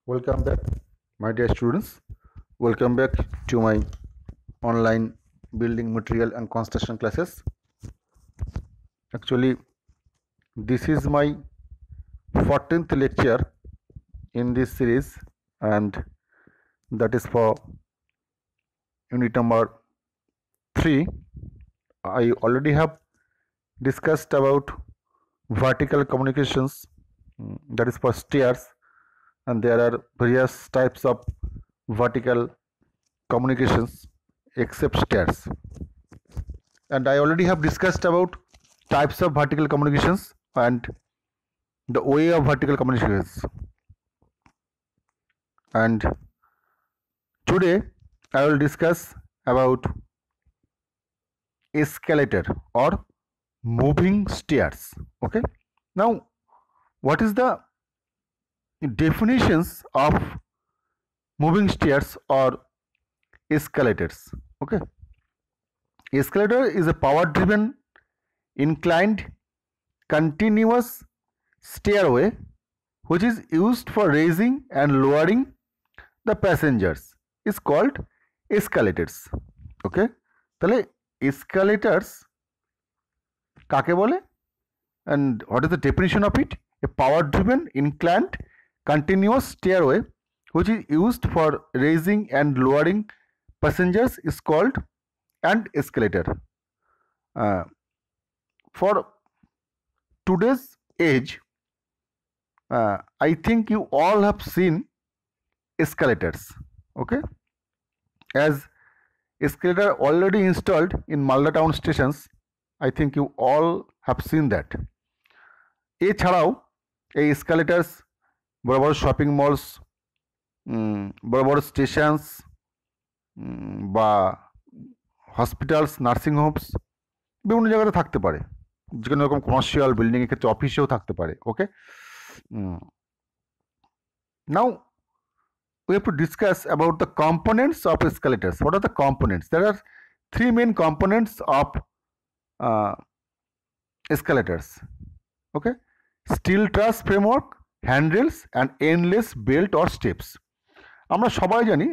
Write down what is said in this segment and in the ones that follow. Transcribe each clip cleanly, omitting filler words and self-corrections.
Welcome back, my dear students. Welcome back to my online building material and construction classes. Actually, this is my 14th lecture in this series, and that is for unit number 3. I already have discussed about vertical communications, that is for stairs, and there are various types of vertical communications except stairs. And I already have discussed about types of vertical communications and the way of vertical communications. And today I will discuss about escalator or moving stairs. Okay. Now, what is the definitions of moving stairs or escalators? Okay. Escalator is a power driven inclined continuous stairway which is used for raising and lowering the passengers is called escalators. Okay, তাহলে escalators কাকে বলে and what is the definition of it? A power driven inclined continuous stairway which is used for raising and lowering passengers is called an escalator. For today's age, I think you all have seen escalators. Okay, as escalator already installed in Malda town stations, I think you all have seen that. এছাড়াও এই escalators বড় বড় shopping malls, বড় বড় stations বা hospitals, nursing Holmes বিভিন্ন জায়গাতে থাকতে পারে, যে কোনো রকম কমার্শিয়াল বিল্ডিংয়ের ক্ষেত্রে অফিসেও থাকতে পারে। ওকে, now we have to discuss about the components of escalators. What are the components? There are three main components of escalators. Okay, steel truss framework, handrails and endless belt or steps. আমরা সবাই জানি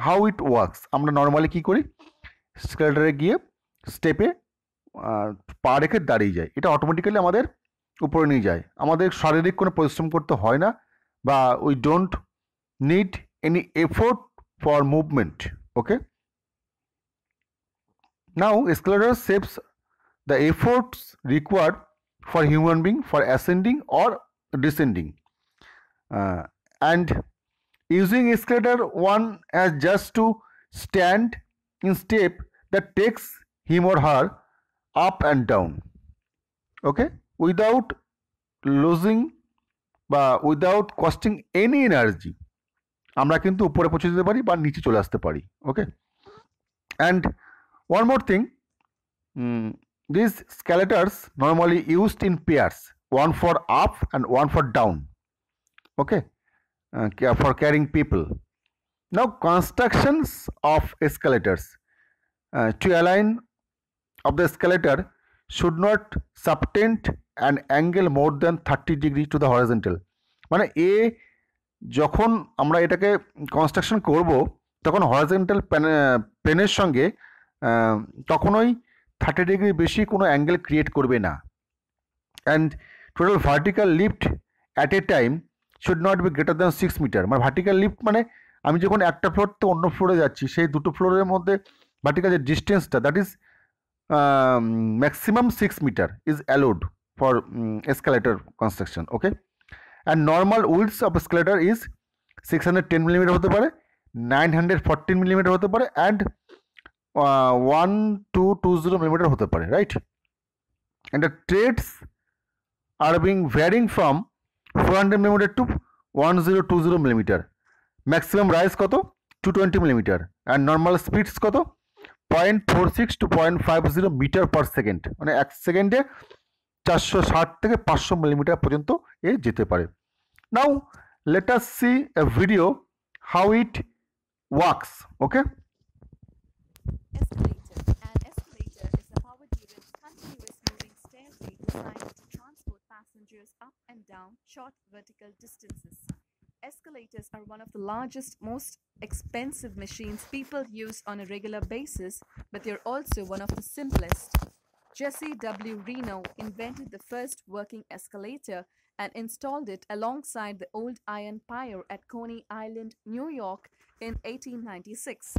how it works. আমরা normally কি করি, এসকেলেটরে গিয়ে স্টেপে পা রেখে দাঁড়িয়ে যায়, এটা অটোমেটিক্যালি আমাদের উপরে নিয়ে যায়, আমাদের শারীরিক কোনো পরিশ্রম করতে হয় না, বা we don't need any effort for movement. Okay, now escalator saves the efforts required for human being for ascending or descending, and using escalator one has just to stand in step that takes him or her up and down. Okay, without losing বা without costing any energy আমরা কিন্তু উপরে পৌঁছে যেতে পারি বা নিচে চলে আসতে পারি। Okay, and one more thing, this escalators normally used in pairs, one for up and one for down. Okay, for carrying people. Now constructions of escalators to align of the escalator should not subtend an angle more than 30 degree to the horizontal. মানে যখন আমরা এটাকে construction করব তখন horizontal প্লেনের সঙ্গে কখনোই 30 degree বেশি কোনো অ্যাঙ্গেল ক্রিয়েট করবে না। And total vertical lift at a time should not be greater than 6 metre. মানে ভার্টিক্যাল লিফট মানে আমি যখন একটা ফ্লোর থেকে অন্য ফ্লোরে যাচ্ছি, সেই দুটো ফ্লোরের মধ্যে ভার্টিক্যাল যে ডিস্টেন্সটা, that is maximum 6 meter is allowed for escalator construction. Okay, and normal width of escalator is 610 mm হতে পারে, 914 mm হতে পারে, and 1220 mm হতে পারে, right? And the treads are being varying from 400 mm to 1020 mm. maximum rise কত 220 mm, and normal speeds কত 0.46 to 0.50 metre per second, মানে এক সেকেন্ডে 460 থেকে 500 মিলিমিটার পর্যন্ত এ যেতে পারে। Now let us see a video how it works. Okay, escalator is a power-driven, continuous moving stairway designed to transport passengers up and down short vertical distances. Escalators are one of the largest, most expensive machines people use on a regular basis, but they're also one of the simplest. Jesse W. Reno invented the first working escalator and installed it alongside the old iron pier at Coney Island, New York in 1896.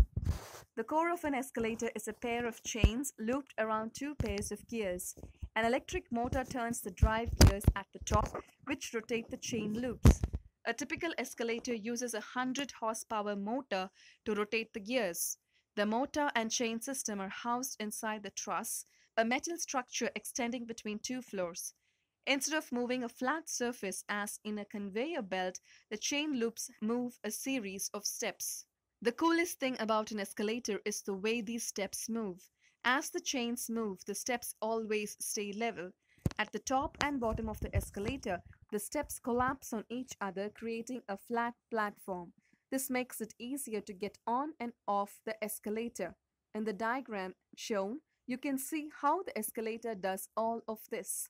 The core of an escalator is a pair of chains looped around two pairs of gears. An electric motor turns the drive gears at the top, which rotate the chain loops. A typical escalator uses a 100 horsepower motor to rotate the gears. The motor and chain system are housed inside the truss, a metal structure extending between two floors. Instead of moving a flat surface as in a conveyor belt, the chain loops move a series of steps. The coolest thing about an escalator is the way these steps move. As the chains move, the steps always stay level. At the top and bottom of the escalator, the steps collapse on each other, creating a flat platform. This makes it easier to get on and off the escalator. In the diagram shown, you can see how the escalator does all of this.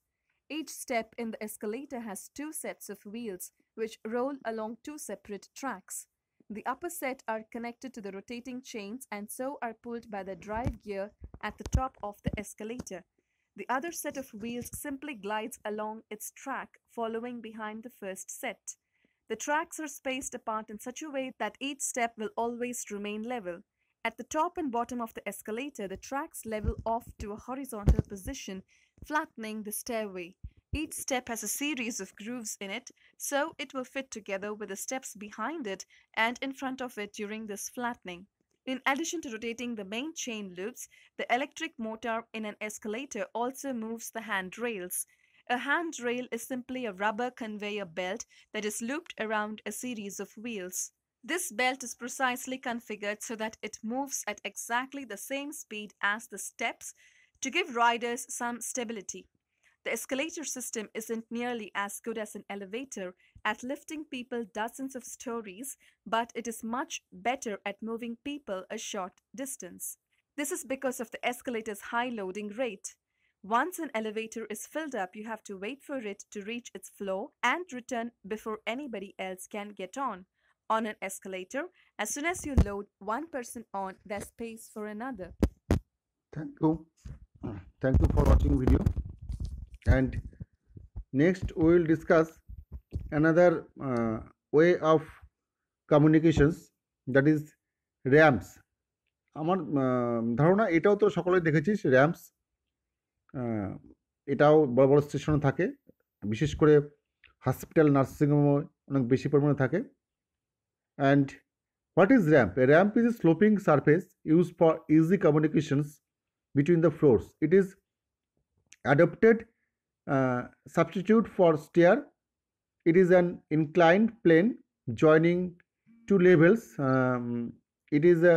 Each step in the escalator has two sets of wheels, which roll along two separate tracks. The upper set are connected to the rotating chains and so are pulled by the drive gear at the top of the escalator. The other set of wheels simply glides along its track, following behind the first set. The tracks are spaced apart in such a way that each step will always remain level. At the top and bottom of the escalator, the tracks level off to a horizontal position, flattening the stairway. Each step has a series of grooves in it, so it will fit together with the steps behind it and in front of it during this flattening. In addition to rotating the main chain loops, the electric motor in an escalator also moves the handrails. A handrail is simply a rubber conveyor belt that is looped around a series of wheels. This belt is precisely configured so that it moves at exactly the same speed as the steps to give riders some stability. The escalator system isn't nearly as good as an elevator at lifting people dozens of stories, but it is much better at moving people a short distance. This is because of the escalator's high loading rate. Once an elevator is filled up, you have to wait for it to reach its floor and return before anybody else can get on. On an escalator, as soon as you load one person on, there's space for another. Thank you. Thank you for watching video. And next we will discuss another way of communications, that is ramps. আমার ধারণা এটাও তো সকলে দেখেছিস, র্যাম্পস। এটাও বড় বড় স্টেশনে থাকে, বিশেষ করে হসপিটাল নার্সিংহোমে অনেক বেশি পরিমাণে থাকে। And what is ramp? A ramp is a sloping surface used for easy communications between the floors. It is adopted substitute for stair. It is an inclined plane joining two levels. It is a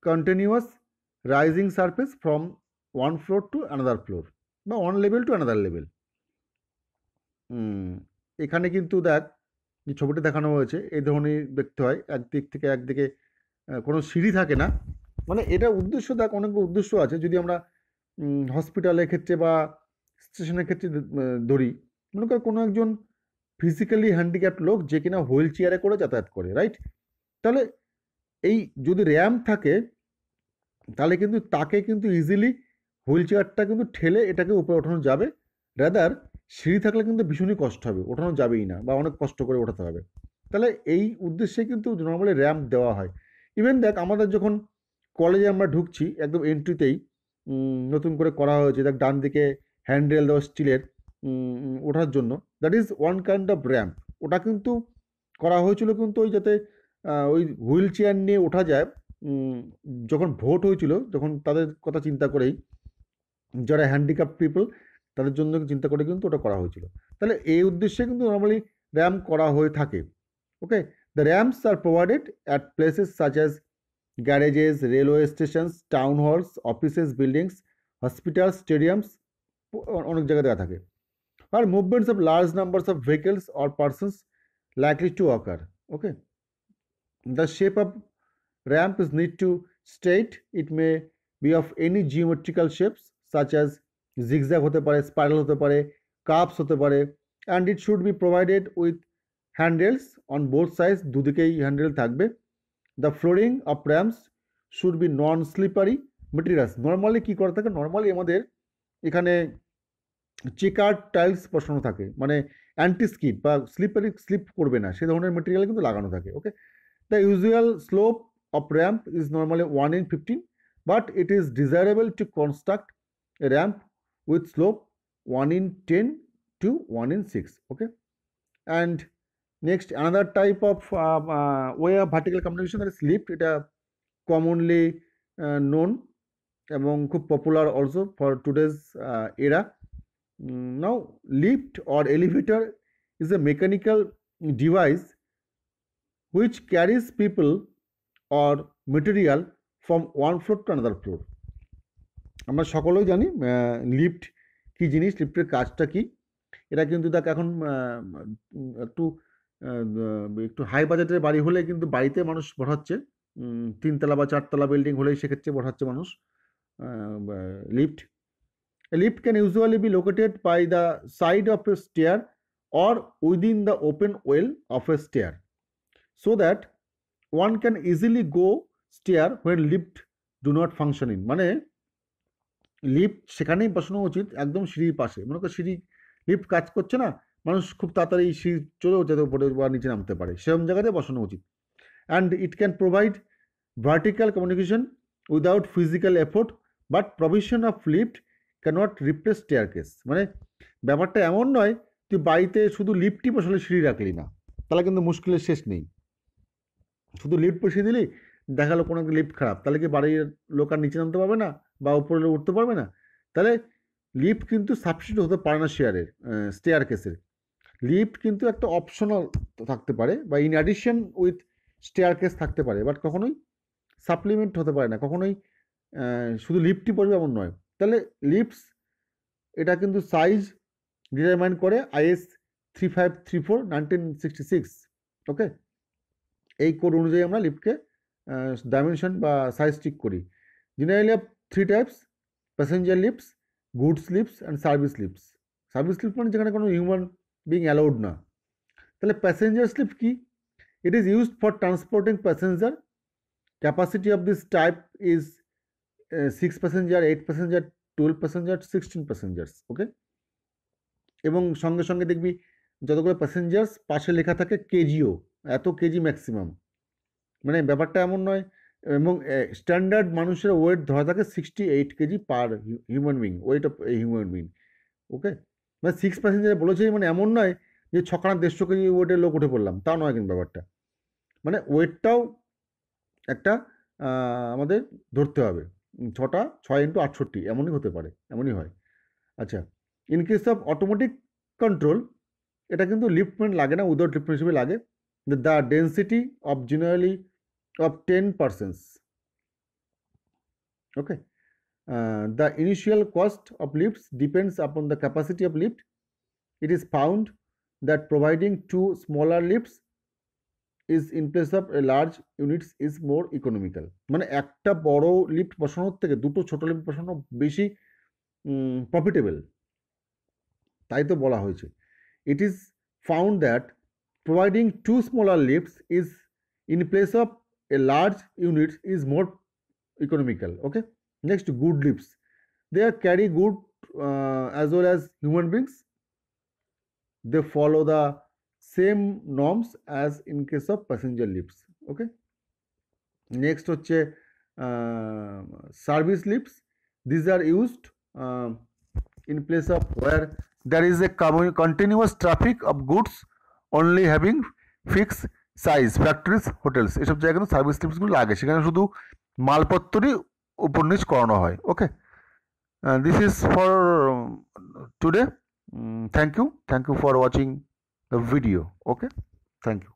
continuous rising surface from one floor to another floor, বা one level to another level. এখানে কিন্তু দেখ যে ছবিটা দেখানো হয়েছে এই ধরনের দেখতে হয়, একদিক থেকে একদিকে কোনো সিঁড়ি থাকে না। মানে এটা উদ্দেশ্য দেখ, অনেকগুলো উদ্দেশ্য আছে। যদি আমরা হসপিটালের ক্ষেত্রে বা স্টেশনের ক্ষেত্রে ধরি, মনে কর কোনো একজন ফিজিক্যালি হ্যান্ডিক্যাপ্ট লোক যে কিনা হুইল চেয়ারে করে যাতায়াত করে, রাইট? তাহলে এই যদি র্যাম্প থাকে তাহলে কিন্তু তাকে কিন্তু ইজিলি হুইল চেয়ারটা কিন্তু ঠেলে এটাকে উপরে ওঠানো যাবে। রাদার সিঁড়ি থাকলে কিন্তু ভীষণই কষ্ট হবে, ওঠানো যাবেই না বা অনেক কষ্ট করে ওঠাতে হবে। তাহলে এই উদ্দেশ্যে কিন্তু নর্মালি র্যাম্প দেওয়া হয়। ইভেন দেখ আমাদের যখন কলেজে আমরা ঢুকছি, একদম এন্ট্রিতেই নতুন করে করা হয়েছে, দেখ ডান দিকে হ্যান্ডেল দেওয়া স্টিলের ওঠার জন্য, that is one kind of ramp. ওটা কিন্তু করা হয়েছিল কিন্তু ওই যাতে ওই হুইল চেয়ার নিয়ে ওঠা যায়। যখন ভোট হয়েছিল, যখন তাদের কথা চিন্তা করেই, যারা হ্যান্ডিক্যাপ পিপল তাদের জন্য চিন্তা করে কিন্তু ওটা করা হয়েছিল। তাহলে এই উদ্দেশ্যে কিন্তু নর্মালি র্যাম্প করা হয়ে থাকে। Okay, the ramps are provided at places such as garages, railway stations, town halls, offices, buildings, hospital, stadiums, অনেক জায়গায় দেওয়া থাকে। আর movements of large numbers of vehicles or persons likely to occur. Okay, the shape of ramp is need to straight. It may be of any geometrical shapes such as zigzag hote pare, spiral hote pare, curves hote pare, and it should be provided with handles on both sides, দুদিকেই handle থাকবে। The flooring of ramps should be non slippery materials. Normally কী করা থাকে, normally আমাদের এখানে checker tiles বসানো থাকে, মানে অ্যান্টি স্কিড বা স্লিপ করবে না সে ধরনের মেটেরিয়াল কিন্তু লাগানো থাকে। Okay, the usual slope of ramp is normally 1 in 15, but it is desirable to construct a ramp with slope 1 in 10 to 1 in 6. Okay, and next another type of way of vertical communication, that is lift. এটা commonly known এবং খুব popular also for today's এরা। Now lift or elevator is a mechanical device which carries people or material from one floor to another floor. আমরা সকলেই জানি lift কি জিনিস, লিফটের কাজটা কি। এটা কিন্তু দেখ এখন একটু একটু হাই বাজেটের বাড়ি হলে কিন্তু বাড়িতে মানুষ বসাচ্ছে, 3 তলা বা 4 তলা বিল্ডিং হলেই সেক্ষেত্রে বসাচ্ছে মানুষ lift. A lift can usually be located by the side of a stair or within the open well of a stair, so that one can easily go stair when lift do not function in. মানে lift সেখানেই বসানো উচিত একদম সিঁড়ির পাশে। মনে করো সিঁড়ি লিফট কাজ করছে না, মানুষ খুব তাড়াতাড়ি সিঁড়ি চলেও যেতে উপরে বা নিচে নামতে পারে, সেরকম জায়গাতে বসানো উচিত। And it can provide vertical communication without physical effort, but provision of lift cannot replace staircase. মানে ব্যাপারটা এমন নয় তুই বাড়িতে শুধু লিফটই বসালে সিঁড়ি রাখলি না, তাহলে কিন্তু মুশকিলের শেষ নেই। শুধু লিফট বসিয়ে দিলি, দেখালো কোনো একটা লিফট খারাপ, তাহলে কি বাড়ির লোক আর নিচে নামতে পারবে না বা উপরে লোক উঠতে পারবে না? তাহলে লিফট কিন্তু সাবস্টিটিউট হতে পারে না স্টেয়ারকেসের। লিফট কিন্তু একটা অপশনাল থাকতে পারে বা ইন অ্যাডিশন উইথ স্টেয়ারকেস থাকতে পারে, বাট কখনোই সাপ্লিমেন্ট হতে পারে না, কখনোই শুধু লিফটই পড়বে এমন নয়। তাহলে লিফটস এটা কিন্তু সাইজ ডিটারমাইন করে IS 3534 1966। ওকে, এই কোড অনুযায়ী আমরা লিফটকে ডাইমেনশন বা সাইজ ঠিক করি। Generally of 3 types: passenger lifts, goods lifts and service lifts. Service lift মানে যেখানে কোনো হিউম্যান বিং অ্যালাউড না। তাহলে প্যাসেঞ্জার লিফট কি? It is used for transporting passenger. Capacity of this type is 6 passenger, 8 passenger, 12 passenger, 16 passengers. Okay, এবং সঙ্গে সঙ্গে দেখবি যতগুলো প্যাসেঞ্জার্স পাশে লেখা থাকে কেজিও, এত কেজি ম্যাক্সিমাম। মানে ব্যাপারটা এমন নয়, এবং স্ট্যান্ডার্ড মানুষের ওয়েট ধরা থাকে 68 kg per human being, weight of a human being. Okay, মানে 6 প্যাসেঞ্জার বলেছে, মানে এমন নয় যে 150 কেজি ওয়েটের লোক উঠে পড়লাম, তা নয় কিন্তু ব্যাপারটা। মানে ওয়েটটাও একটা আমাদের ধরতে হবে, 6 × 68 এমনই হতে পারে, এমনই হয়। আচ্ছা, in case of automatic control এটা কিন্তু লিফটমেন্ট লাগে না, উইদাউট লিফটমেন্ট হিসেবে লাগে। The density of generally of 10%. Okay, the initial cost of lifts depends upon the capacity of lift. It is found that providing 2 smaller lifts is in place of a large units is more economical. মানে একটা বড় lift বসানোর থেকে দুটো ছোট lift বসানো বেশি profitable, তাই তো বলা হয়েছে। It is found that providing 2 smaller lifts is in place of a large unit is more economical. Okay, next, good lifts. They carry good as well as human beings. They follow the same norms as in case of passenger lifts. Okay, next হচ্ছে service lifts. These are used in place of where there is a continuous traffic of goods only having fixed size, factories, hotels, এসব জায়গায় কিন্তু service লিফটসগুলো লাগে, সেখানে শুধু মালপত্রই উপর নিচ করানো হয়। Okay, this is for today. Thank you for watching the video. Okay, thank you.